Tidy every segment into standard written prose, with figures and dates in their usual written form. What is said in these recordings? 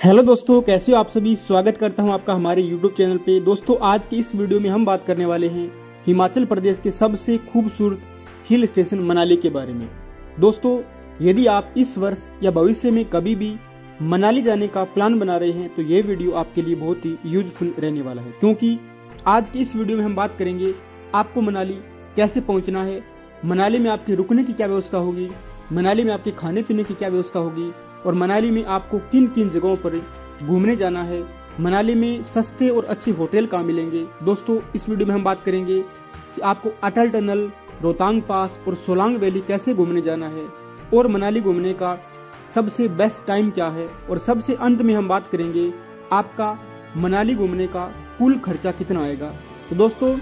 Hello दोस्तों, कैसे हो आप सभी। स्वागत करता हूं आपका हमारे YouTube चैनल पे। दोस्तों, आज की इस वीडियो में हम बात करने वाले हैं हिमाचल प्रदेश के सबसे खूबसूरत हिल स्टेशन मनाली के बारे में। दोस्तों, यदि आप इस वर्ष या भविष्य में कभी भी मनाली जाने का प्लान बना रहे हैं तो ये वीडियो आपके लिए बहुत ही यूजफुल रहने वाला है, क्योंकि आज की इस वीडियो में हम बात करेंगे आपको मनाली कैसे पहुँचना है, मनाली में आपके रुकने की क्या व्यवस्था होगी, मनाली में आपके खाने पीने की क्या व्यवस्था होगी और मनाली में आपको किन किन जगहों पर घूमने जाना है, मनाली में सस्ते और अच्छे होटल कहाँ मिलेंगे। दोस्तों, इस वीडियो में हम बात करेंगे कि आपको अटल टनल, रोहतांग पास और सोलांग वैली कैसे घूमने जाना है और मनाली घूमने का सबसे बेस्ट टाइम क्या है, और सबसे अंत में हम बात करेंगे आपका मनाली घूमने का कुल खर्चा कितना आएगा। तो दोस्तों,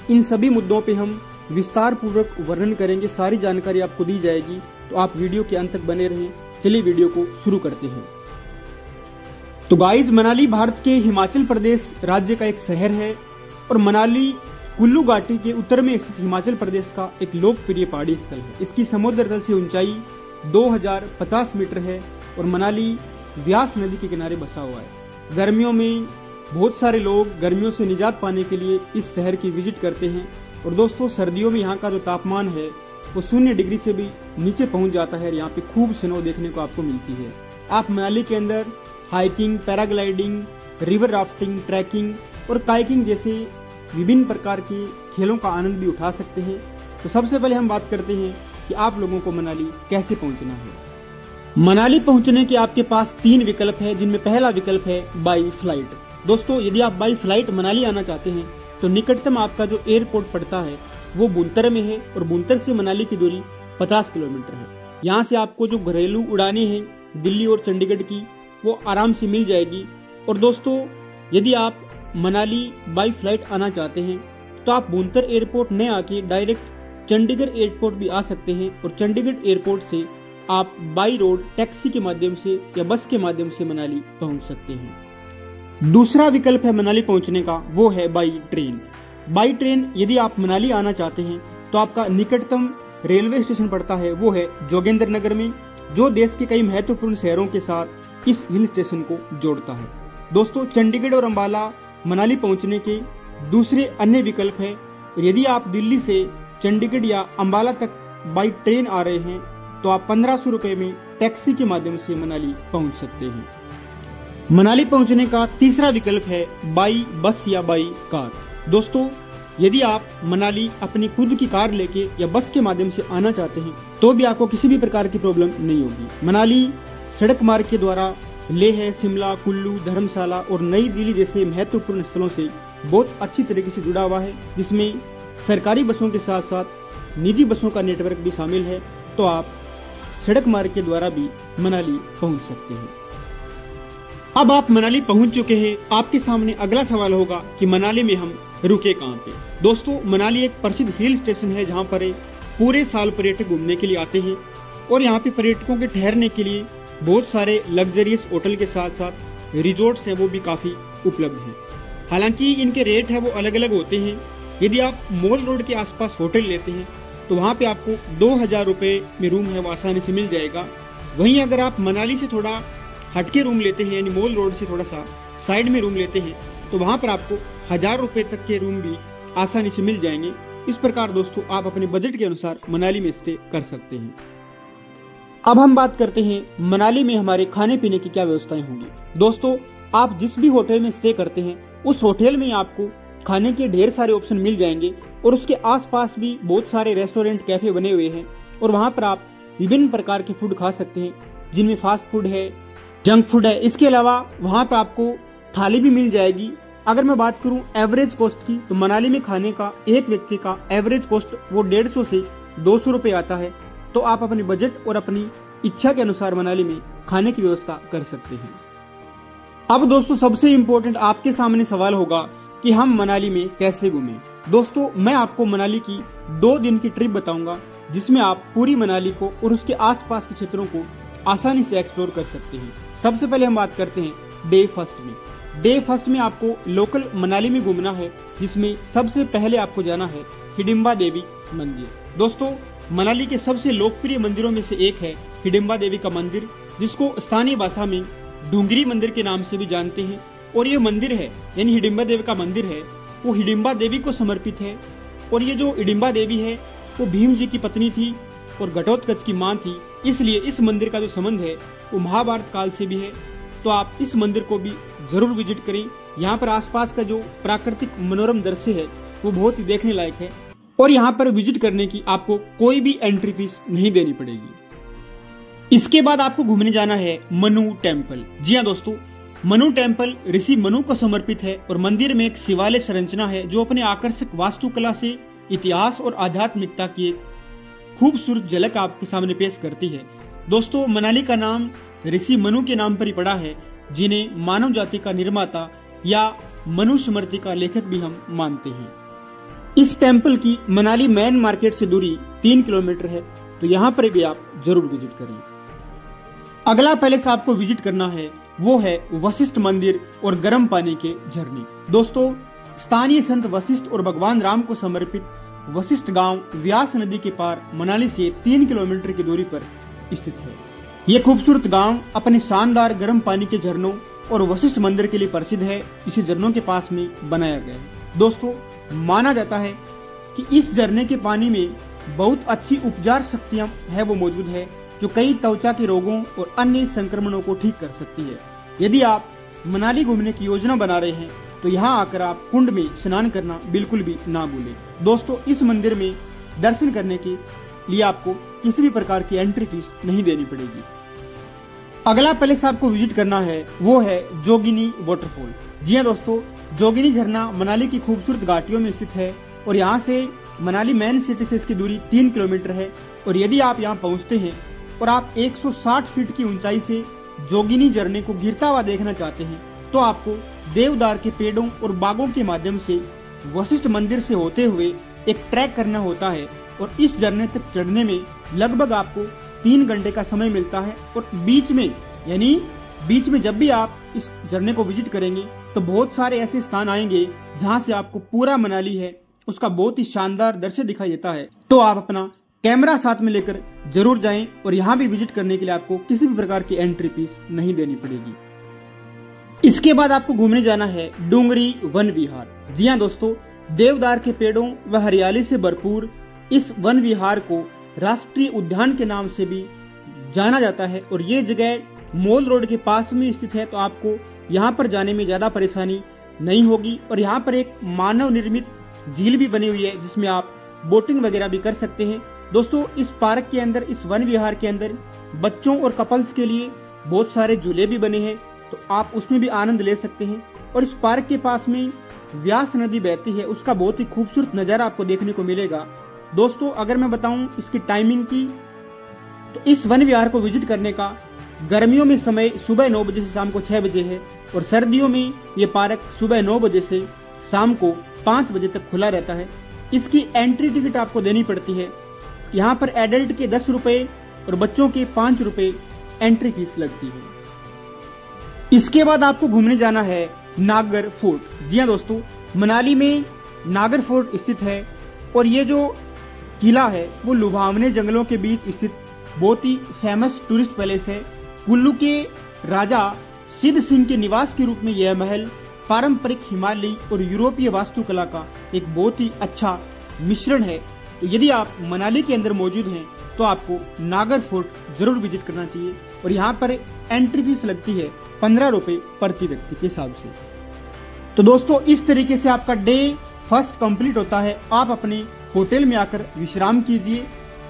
इन सभी मुद्दों पे हम विस्तार पूर्वक वर्णन करेंगे, सारी जानकारी आपको दी जाएगी, तो आप वीडियो के अंत तक बने रहें। चलिए वीडियो को शुरू करते हैं। तो गाइस, मनाली भारत के हिमाचल प्रदेश राज्य का एक शहर है और मनाली कुल्लू घाटी के उत्तर में स्थित हिमाचल प्रदेश का एक लोकप्रिय पहाड़ी स्थल है। इसकी समुद्र तल से ऊंचाई 2050 मीटर है और मनाली व्यास नदी के किनारे बसा हुआ है। गर्मियों में बहुत सारे लोग गर्मियों से निजात पाने के लिए इस शहर की विजिट करते हैं और दोस्तों, सर्दियों में यहाँ का जो तापमान है वो 0 डिग्री से भी नीचे पहुंच जाता है। यहाँ पे खूब स्नो देखने को आपको मिलती है। आप मनाली के अंदर hiking, paragliding, river rafting, trekking और काइकिंग जैसे विभिन्न प्रकार के खेलों का आनंद भी उठा सकते हैं। तो सबसे पहले हम बात करते हैं कि आप लोगों को मनाली कैसे पहुंचना है। मनाली पहुंचने के आपके पास 3 विकल्प है, जिनमें पहला विकल्प है बाई फ्लाइट। दोस्तों, यदि आप बाई फ्लाइट मनाली आना चाहते हैं तो निकटतम आपका जो एयरपोर्ट पड़ता है वो बुनतर में है और बुनतर से मनाली की दूरी 50 किलोमीटर है। यहाँ से आपको जो घरेलू उड़ानें हैं दिल्ली और चंडीगढ़ की, वो आराम से मिल जाएगी। और दोस्तों, यदि आप मनाली बाई फ्लाइट आना चाहते हैं तो आप बुनतर एयरपोर्ट न आके डायरेक्ट चंडीगढ़ एयरपोर्ट भी आ सकते हैं और चंडीगढ़ एयरपोर्ट से आप बाई रोड टैक्सी के माध्यम से या बस के माध्यम से मनाली पहुंच सकते हैं। दूसरा विकल्प है मनाली पहुंचने का, वो है बाई ट्रेन। बाई ट्रेन यदि आप मनाली आना चाहते हैं तो आपका निकटतम रेलवे स्टेशन पड़ता है वो है जोगिंद्रनगर में, जो देश के कई महत्वपूर्ण शहरों के साथ इस हिल स्टेशन को जोड़ता है। दोस्तों, चंडीगढ़ और अंबाला मनाली पहुंचने के दूसरे अन्य विकल्प है। यदि आप दिल्ली से चंडीगढ़ या अंबाला तक बाई ट्रेन आ रहे हैं तो आप 1500 रुपए में टैक्सी के माध्यम से मनाली पहुंच सकते हैं। मनाली पहुंचने का तीसरा विकल्प है बाई बस या बाई कार। दोस्तों, यदि आप मनाली अपनी खुद की कार लेके या बस के माध्यम से आना चाहते हैं तो भी आपको किसी भी प्रकार की प्रॉब्लम नहीं होगी। मनाली सड़क मार्ग के द्वारा लेह, शिमला, कुल्लू, धर्मशाला और नई दिल्ली जैसे महत्वपूर्ण स्थलों से बहुत अच्छी तरीके से जुड़ा हुआ है, जिसमें सरकारी बसों के साथ साथ निजी बसों का नेटवर्क भी शामिल है। तो आप सड़क मार्ग के द्वारा भी मनाली पहुंच सकते हैं। अब आप मनाली पहुंच चुके हैं, आपके सामने अगला सवाल होगा कि मनाली में हम रुके कहाँ पे। दोस्तों, मनाली एक प्रसिद्ध हिल स्टेशन है जहाँ पर पूरे साल पर्यटक घूमने के लिए आते हैं और यहाँ पे पर्यटकों के ठहरने के लिए बहुत सारे लग्जरियस होटल के साथ साथ रिजॉर्ट्स हैं वो भी काफी उपलब्ध हैं। हालांकि इनके रेट है वो अलग अलग होते हैं। यदि आप मॉल रोड के आसपास होटल लेते हैं तो वहाँ पे आपको 2000 रुपये में रूम है वो आसानी से मिल जाएगा। वहीं अगर आप मनाली से थोड़ा हटके रूम लेते हैं, यानी मॉल रोड से थोड़ा सा साइड में रूम लेते हैं, तो वहाँ पर आपको 1000 रुपये तक के रूम भी आसानी से मिल जाएंगे। इस प्रकार दोस्तों, आप अपने बजट के अनुसार मनाली में स्टे कर सकते हैं। अब हम बात करते हैं मनाली में हमारे खाने पीने की क्या व्यवस्थाएं होंगी। दोस्तों, आप जिस भी होटल में स्टे करते हैं उस होटल में आपको खाने के ढेर सारे ऑप्शन मिल जाएंगे और उसके आसपास भी बहुत सारे रेस्टोरेंट, कैफे बने हुए हैं और वहाँ पर आप विभिन्न प्रकार के फूड खा सकते हैं, जिनमें फास्ट फूड है, जंक फूड है। इसके अलावा वहाँ पर आपको थाली भी मिल जाएगी। अगर मैं बात करूं एवरेज कॉस्ट की तो मनाली में खाने का एक व्यक्ति का एवरेज कॉस्ट वो 150 से 200 रुपये आता है। तो आप अपने बजट और अपनी इच्छा के अनुसार मनाली में खाने की व्यवस्था कर सकते हैं। अब दोस्तों, सबसे इम्पोर्टेंट आपके सामने सवाल होगा कि हम मनाली में कैसे घूमें। दोस्तों, मैं आपको मनाली की 2 दिन की ट्रिप बताऊंगा जिसमें आप पूरी मनाली को और उसके आसपास के क्षेत्रों को आसानी से एक्सप्लोर कर सकते हैं। सबसे पहले हम बात करते हैं डे फर्स्ट में। डे फर्स्ट में आपको लोकल मनाली में घूमना है, जिसमें सबसे पहले आपको जाना है हिडिंबा देवी मंदिर। दोस्तों, मनाली के सबसे लोकप्रिय मंदिरों में से एक है हिडिंबा देवी का मंदिर, जिसको स्थानीय भाषा में डूंगरी मंदिर के नाम से भी जानते हैं। और ये मंदिर है यानी हिडिंबा देवी का मंदिर है, वो हिडिंबा देवी को समर्पित है। और ये जो हिडिंबा देवी है वो भीम जी की पत्नी थी और घटोत्कच की मां थी, इसलिए इस मंदिर का जो संबंध है वो महाभारत काल से भी है। तो आप इस मंदिर को भी जरूर विजिट करें। यहाँ पर आसपास का जो प्राकृतिक मनोरम दृश्य है वो बहुत ही देखने लायक है। और यहाँ पर विजिट करने की आपको कोई भी एंट्री फीस नहीं देनी पड़ेगी। इसके बाद आपको घूमने जाना है मनु टेम्पल। जी हाँ दोस्तों, मनु टेम्पल ऋषि मनु को समर्पित है और मंदिर में एक शिवालय संरचना है जो अपने आकर्षक वास्तुकला से इतिहास और आध्यात्मिकता की एक खूबसूरत झलक आपके सामने पेश करती है। दोस्तों, मनाली का नाम ऋषि मनु के नाम पर ही पड़ा है, जिन्हें मानव जाति का निर्माता या मनुस्मृति का लेखक भी हम मानते हैं। इस टेम्पल की मनाली मेन मार्केट से दूरी 3 किलोमीटर है, तो यहाँ पर भी आप जरूर विजिट करें। अगला पैलेस आपको विजिट करना है वो है वशिष्ठ मंदिर और गर्म पानी के झरने। दोस्तों, स्थानीय संत वशिष्ठ और भगवान राम को समर्पित वशिष्ठ गांव व्यास नदी के पार मनाली से 3 किलोमीटर की दूरी पर स्थित है। ये खूबसूरत गांव अपने शानदार गर्म पानी के झरनों और वशिष्ठ मंदिर के लिए प्रसिद्ध है। इसे झरनों के पास में बनाया गया है। दोस्तों, माना जाता है कि इस झरने के पानी में बहुत अच्छी उपचार शक्तियां है वो मौजूद है, जो कई त्वचा के रोगों और अन्य संक्रमणों को ठीक कर सकती है। यदि आप मनाली घूमने की योजना बना रहे हैं तो यहाँ आकर आप कुंड में स्नान करना बिल्कुल भी ना भूलें। दोस्तों, इस मंदिर में दर्शन करने के लिए आपको किसी भी प्रकार की एंट्री फीस नहीं देनी पड़ेगी। अगला पैलेस आपको विजिट करना है वो है जोगिनी वाटरफॉल। जी हाँ दोस्तों, जोगिनी झरना मनाली की खूबसूरत घाटियों में स्थित है और यहाँ से मनाली मेन सिटी से इसकी दूरी 3 किलोमीटर है। और यदि आप यहाँ पहुँचते हैं और आप 160 फीट की ऊंचाई से जोगिनी झरने को गिरता हुआ देखना चाहते हैं तो आपको देवदार के पेड़ों और बागों के माध्यम से वशिष्ठ मंदिर से होते हुए एक ट्रैक करना होता है। और इस झरने तक चढ़ने में लगभग आपको 3 घंटे का समय मिलता है। और बीच में जब भी आप इस झरने को विजिट करेंगे तो बहुत सारे ऐसे स्थान आएंगे जहां से आपको पूरा मनाली है उसका बहुत ही शानदार दृश्य दिखाई देता है। तो आप अपना कैमरा साथ में लेकर जरूर जाएं और यहाँ भी विजिट करने के लिए आपको किसी भी प्रकार की एंट्री फीस नहीं देनी पड़ेगी। इसके बाद आपको घूमने जाना है डूंगरी वन विहार। जी हाँ दोस्तों, देवदार के पेड़ों व हरियाली से भरपूर इस वन विहार को राष्ट्रीय उद्यान के नाम से भी जाना जाता है। और ये जगह मॉल रोड के पास में स्थित है, तो आपको यहाँ पर जाने में ज्यादा परेशानी नहीं होगी। और यहाँ पर एक मानव निर्मित झील भी बनी हुई है जिसमें आप बोटिंग वगैरह भी कर सकते हैं। दोस्तों, इस पार्क के अंदर, इस वन विहार के अंदर बच्चों और कपल्स के लिए बहुत सारे झूले भी बने हैं, तो आप उसमें भी आनंद ले सकते हैं। और इस पार्क के पास में व्यास नदी बहती है, उसका बहुत ही खूबसूरत नजारा आपको देखने को मिलेगा। दोस्तों, अगर मैं बताऊं इसकी टाइमिंग की, तो इस वन विहार को विजिट करने का गर्मियों में समय सुबह 9 बजे से शाम को 6 बजे है और सर्दियों में ये पार्क सुबह 9 बजे से शाम को 5 बजे तक खुला रहता है। इसकी एंट्री टिकट आपको देनी पड़ती है। यहाँ पर एडल्ट के 10 रुपए और बच्चों के 5 रुपए एंट्री फीस लगती है। इसके बाद आपको घूमने जाना है नागर फोर्ट। जी हाँ दोस्तों, मनाली में नागर फोर्ट स्थित है और ये जो किला है वो लुभावने जंगलों के बीच स्थित बहुत ही फेमस टूरिस्ट पैलेस है। कुल्लू के राजा सिद्ध सिंह के निवास के रूप में यह महल पारंपरिक हिमालयी और यूरोपीय वास्तुकला का एक बहुत ही अच्छा मिश्रण है। तो यदि आप मनाली के अंदर मौजूद हैं तो आपको नागर फोर्ट जरूर विजिट करना चाहिए। और यहाँ पर एंट्री फीस लगती है 15 रुपए प्रति व्यक्ति के हिसाब से। तो दोस्तों, इस तरीके से आपका डे फर्स्ट कंप्लीट होता है। आप अपने होटल में आकर विश्राम कीजिए।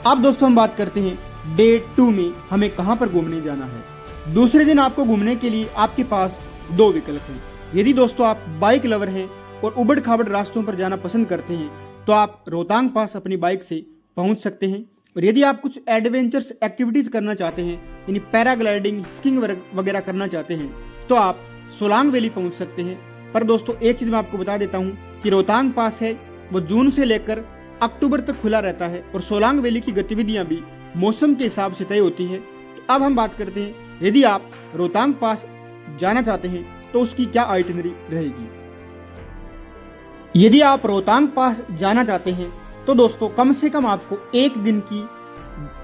अब दोस्तों हम बात करते हैं डे 2 में हमें कहां पर घूमने जाना है। दूसरे दिन आपको घूमने के लिए आपके पास 2 विकल्प हैं। यदि दोस्तों आप बाइक लवर हैं और उबड़ खाबड़ रास्तों पर जाना पसंद करते हैं तो आप रोहतांग पास अपनी बाइक से पहुंच सकते हैं। और यदि आप कुछ एडवेंचर्स एक्टिविटीज करना चाहते हैं, यानी पैराग्लाइडिंग, स्कीइंग वगैरह करना चाहते हैं, तो आप सोलांग वैली पहुंच सकते हैं। पर दोस्तों, एक चीज मैं आपको बता देता हूं कि रोहतांग पास है वो जून से लेकर अक्टूबर तक खुला रहता है और सोलांग वैली की गतिविधियां भी मौसम के हिसाब से तय होती है। तो अब हम बात करते हैं, यदि आप रोहतांग पास जाना चाहते हैं तो उसकी क्या आइटिनरी रहेगी। यदि आप रोहतांग पास जाना चाहते हैं तो दोस्तों कम से कम आपको 1 दिन की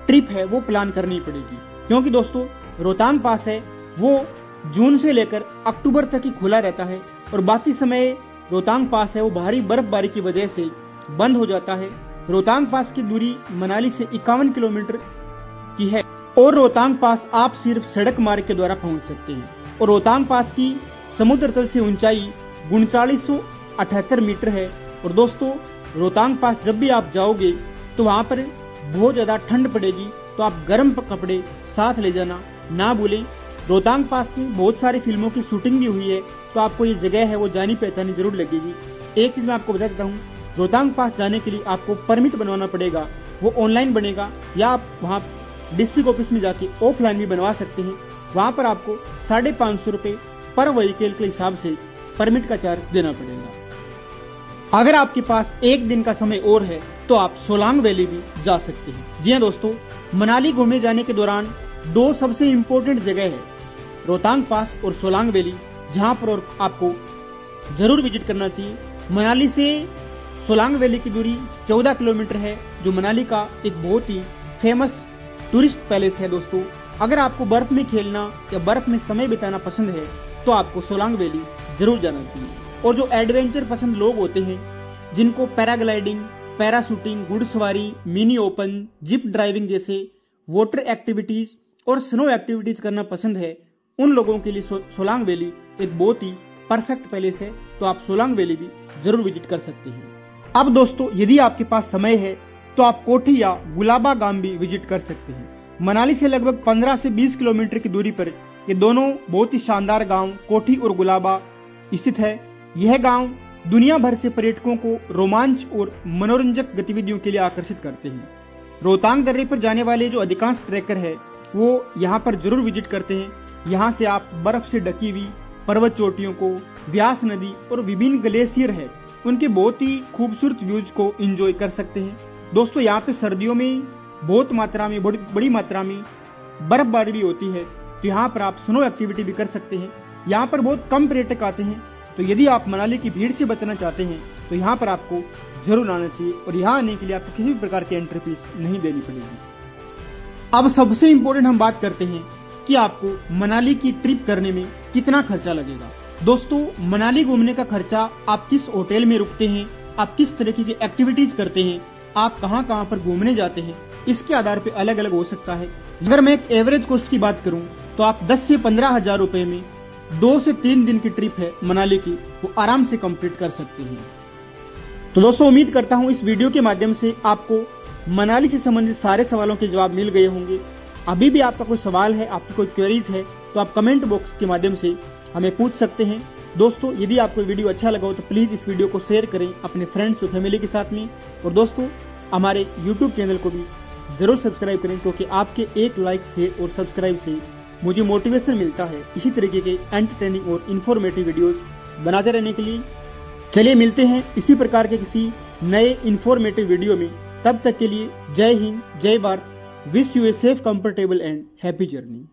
ट्रिप है वो प्लान करनी पड़ेगी, क्योंकि दोस्तों रोहतांग पास है वो जून से लेकर अक्टूबर तक ही खुला रहता है और बाकी समय रोहतांग पास है वो भारी बर्फबारी की वजह से बंद हो जाता है। रोहतांग पास की दूरी मनाली से 51 किलोमीटर की है और रोहतांग पास आप सिर्फ सड़क मार्ग के द्वारा पहुंच सकते हैं। और रोहतांग पास की समुद्र तल से ऊंचाई 3978 मीटर है। और दोस्तों रोहतांग पास जब भी आप जाओगे तो वहाँ पर बहुत ज़्यादा ठंड पड़ेगी, तो आप गर्म कपड़े साथ ले जाना ना भूलें। रोहतांग पास में बहुत सारी फिल्मों की शूटिंग भी हुई है, तो आपको ये जगह है वो जानी पहचानी जरूर लगेगी। एक चीज़ मैं आपको बता देता हूँ, रोहतांग पास जाने के लिए आपको परमिट बनवाना पड़ेगा, वो ऑनलाइन बनेगा या आप वहाँ डिस्ट्रिक्ट ऑफिस में जाके ऑफलाइन भी बनवा सकते हैं। वहाँ पर आपको 550 रुपये पर व्हीकल के हिसाब से परमिट का चार्ज देना पड़ेगा। अगर आपके पास एक दिन का समय और है तो आप सोलांग वैली भी जा सकते हैं। जी हाँ दोस्तों, मनाली घूमने जाने के दौरान दो सबसे इम्पोर्टेंट जगह है, रोहतांग पास और सोलांग वैली, जहाँ पर और आपको जरूर विजिट करना चाहिए। मनाली से सोलांग वैली की दूरी 14 किलोमीटर है, जो मनाली का एक बहुत ही फेमस टूरिस्ट पैलेस है। दोस्तों अगर आपको बर्फ में खेलना या बर्फ में समय बिताना पसंद है तो आपको सोलांग वैली जरूर जाना चाहिए। और जो एडवेंचर पसंद लोग होते हैं, जिनको पैराग्लाइडिंग, पैराशूटिंग, घुड़सवारी, मिनी ओपन, जिप ड्राइविंग जैसे वाटर एक्टिविटीज और स्नो एक्टिविटीज करना पसंद है, उन लोगों के लिए सोलांग वैली एक बहुत ही परफेक्ट पैलेस है। तो आप सोलांग वैली भी जरूर विजिट कर सकते हैं। अब दोस्तों यदि आपके पास समय है तो आप कोठी या गुलाबा गांव भी विजिट कर सकते हैं। मनाली से लगभग 15 से 20 किलोमीटर की दूरी पर ये दोनों बहुत ही शानदार गांव कोठी और गुलाबा स्थित है। यह गांव दुनिया भर से पर्यटकों को रोमांच और मनोरंजक गतिविधियों के लिए आकर्षित करते हैं। रोहतांग दर्रे पर जाने वाले जो अधिकांश ट्रैकर है वो यहाँ पर जरूर विजिट करते हैं। यहाँ से आप बर्फ से ढकी हुई पर्वत चोटियों को, व्यास नदी और विभिन्न ग्लेशियर है उनके बहुत ही खूबसूरत व्यूज को एंजॉय कर सकते हैं। दोस्तों यहाँ पे सर्दियों में बहुत मात्रा में बड़ी मात्रा में बर्फबारी भी होती है, तो यहाँ पर आप स्नो एक्टिविटी भी कर सकते हैं। यहाँ पर बहुत कम पर्यटक आते हैं, तो यदि आप मनाली की भीड़ से बचना चाहते हैं तो यहाँ पर आपको जरूर आना चाहिए और यहाँ आने के लिए आपको किसी भी प्रकार की एंट्री फीस नहीं देनी पड़ेगी। अब सबसे इम्पोर्टेंट हम बात करते हैं कि आपको मनाली की ट्रिप करने में कितना खर्चा लगेगा। दोस्तों मनाली घूमने का खर्चा आप किस होटल में रुकते हैं, आप किस तरीके की एक्टिविटीज करते हैं, आप कहाँ कहाँ पर घूमने जाते हैं, इसके आधार पे अलग अलग हो सकता है। अगर मैं एक एवरेज कॉस्ट की बात करूं तो आप 10 से 15 हजार रुपए में 2 से 3 दिन की ट्रिप है मनाली की, वो आराम से कंप्लीट कर सकते हैं। तो दोस्तों उम्मीद करता हूं इस वीडियो के माध्यम से आपको मनाली से संबंधित सारे सवालों के जवाब मिल गए होंगे। अभी भी आपका कोई सवाल है, आपकी कोई क्वेरीज है तो आप कमेंट बॉक्स के माध्यम से हमें पूछ सकते हैं। दोस्तों यदि आपको वीडियो अच्छा लगा हो तो प्लीज़ इस वीडियो को शेयर करें अपने फ्रेंड्स और फैमिली के साथ में। और दोस्तों हमारे यूट्यूब चैनल को भी ज़रूर सब्सक्राइब करें, क्योंकि आपके एक लाइक से और सब्सक्राइब से मुझे मोटिवेशन मिलता है इसी तरीके के एंटरटेनिंग और इन्फॉर्मेटिव वीडियोस बनाते रहने के लिए। चलिए मिलते हैं इसी प्रकार के किसी नए इन्फॉर्मेटिव वीडियो में। तब तक के लिए जय हिंद, जय Bharat. Wish U a safe, comfortable and happy journey.